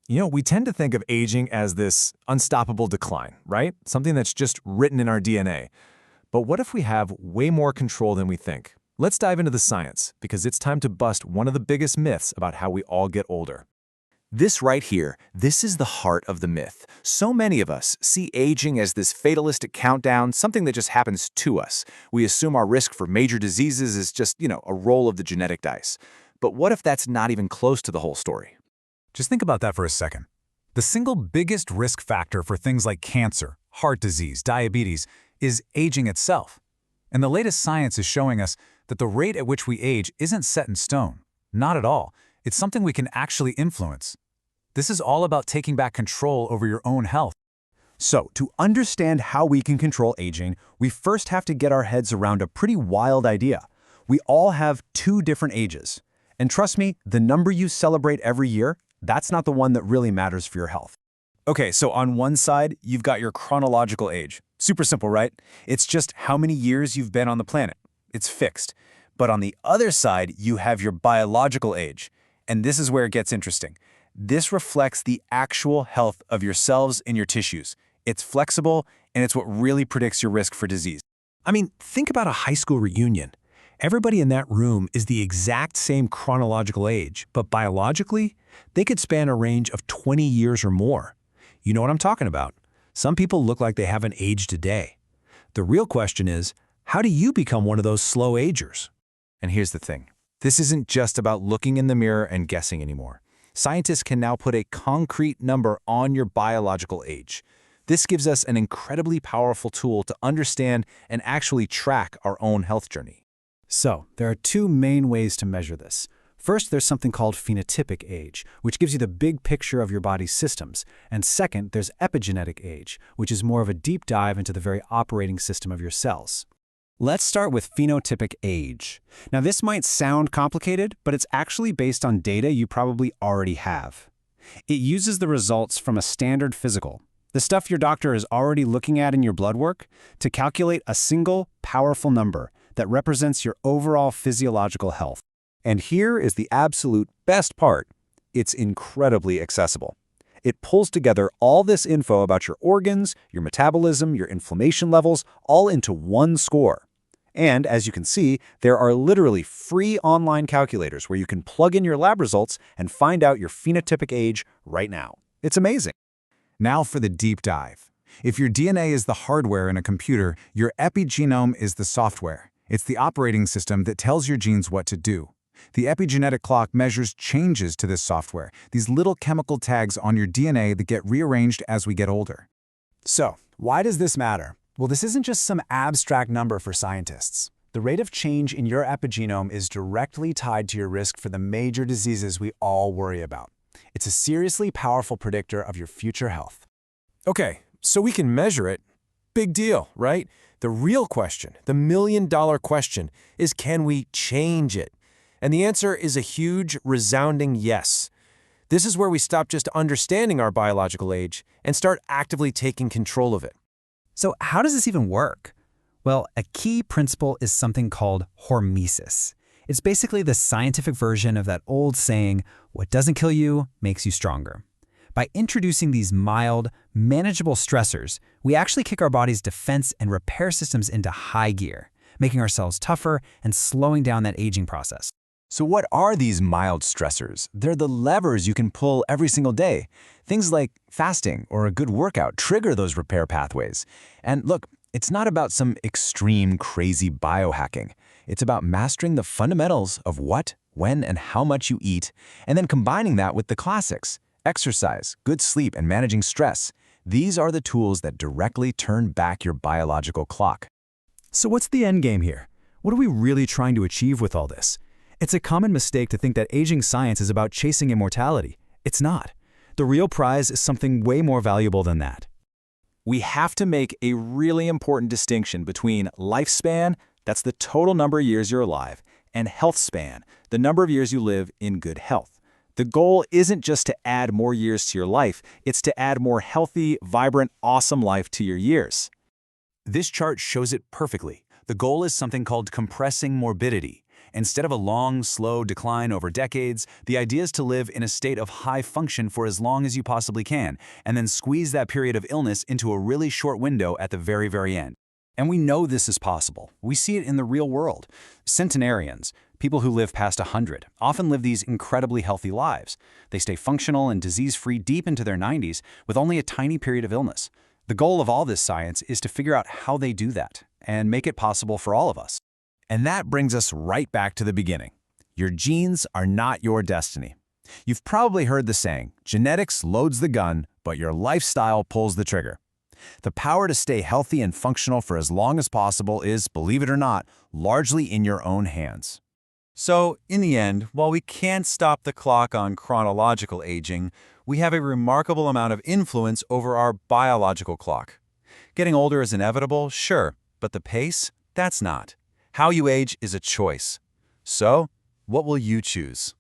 We tend to think of aging as this unstoppable decline, right? Something that's just written in our DNA. But what if we have way more control than we think? Let's dive into the science, because it's time to bust one of the biggest myths about how we all get older. This right here, this is the heart of the myth. So many of us see aging as this fatalistic countdown, something that just happens to us. We assume our risk for major diseases is just, a roll of the genetic dice. But what if that's not even close to the whole story? Just think about that for a second. The single biggest risk factor for things like cancer, heart disease, diabetes, is aging itself. And the latest science is showing us that the rate at which we age isn't set in stone. Not at all. It's something we can actually influence. This is all about taking back control over your own health. So, to understand how we can control aging, we first have to get our heads around a pretty wild idea. We all have 2 different ages. And trust me, the number you celebrate every year, that's not the one that really matters for your health. Okay, so on one side, you've got your chronological age. Super simple, right? It's just how many years you've been on the planet. It's fixed. But on the other side, you have your biological age. And this is where it gets interesting. This reflects the actual health of your cells and your tissues. It's flexible, and it's what really predicts your risk for disease. I mean, think about a high school reunion. Everybody in that room is the exact same chronological age, but biologically, they could span a range of 20 years or more. You know what I'm talking about. Some people look like they haven't aged a day. The real question is, how do you become one of those slow agers? And here's the thing. This isn't just about looking in the mirror and guessing anymore. Scientists can now put a concrete number on your biological age. This gives us an incredibly powerful tool to understand and actually track our own health journey. So, there are 2 main ways to measure this. First, there's something called phenotypic age, which gives you the big picture of your body's systems. And second, there's epigenetic age, which is more of a deep dive into the very operating system of your cells. Let's start with phenotypic age. Now, this might sound complicated, but it's actually based on data you probably already have. It uses the results from a standard physical, the stuff your doctor is already looking at in your blood work, to calculate a single, powerful number that represents your overall physiological health. And here is the absolute best part. It's incredibly accessible. It pulls together all this info about your organs, your metabolism, your inflammation levels, all into one score. And as you can see, there are literally free online calculators where you can plug in your lab results and find out your phenotypic age right now. It's amazing. Now for the deep dive. If your DNA is the hardware in a computer, your epigenome is the software. It's the operating system that tells your genes what to do. The epigenetic clock measures changes to this software, these little chemical tags on your DNA that get rearranged as we get older. So, why does this matter? Well, this isn't just some abstract number for scientists. The rate of change in your epigenome is directly tied to your risk for the major diseases we all worry about. It's a seriously powerful predictor of your future health. Okay, so we can measure it. Big deal, right? The real question, the million-dollar question, is can we change it? And the answer is a huge, resounding yes. This is where we stop just understanding our biological age and start actively taking control of it. So how does this even work? Well, a key principle is something called hormesis. It's basically the scientific version of that old saying, what doesn't kill you makes you stronger. By introducing these mild, manageable stressors, we actually kick our body's defense and repair systems into high gear, making our cells tougher and slowing down that aging process. So what are these mild stressors? They're the levers you can pull every single day. Things like fasting or a good workout trigger those repair pathways. And look, it's not about some extreme, crazy biohacking. It's about mastering the fundamentals of what, when, and how much you eat, and then combining that with the classics: exercise, good sleep, and managing stress. These are the tools that directly turn back your biological clock. So what's the end game here? What are we really trying to achieve with all this? It's a common mistake to think that aging science is about chasing immortality. It's not. The real prize is something way more valuable than that. We have to make a really important distinction between lifespan, that's the total number of years you're alive, and health span, the number of years you live in good health. The goal isn't just to add more years to your life, it's to add more healthy, vibrant, awesome life to your years. This chart shows it perfectly. The goal is something called compressing morbidity. Instead of a long, slow decline over decades, the idea is to live in a state of high function for as long as you possibly can, and then squeeze that period of illness into a really short window at the very, very end. And we know this is possible. We see it in the real world. Centenarians, people who live past 100, often live these incredibly healthy lives. They stay functional and disease-free deep into their 90s with only a tiny period of illness. The goal of all this science is to figure out how they do that and make it possible for all of us. And that brings us right back to the beginning. Your genes are not your destiny. You've probably heard the saying, genetics loads the gun, but your lifestyle pulls the trigger. The power to stay healthy and functional for as long as possible is, believe it or not, largely in your own hands. So, in the end, while we can't stop the clock on chronological aging, we have a remarkable amount of influence over our biological clock. Getting older is inevitable, sure, but the pace? That's not. How you age is a choice. So, what will you choose?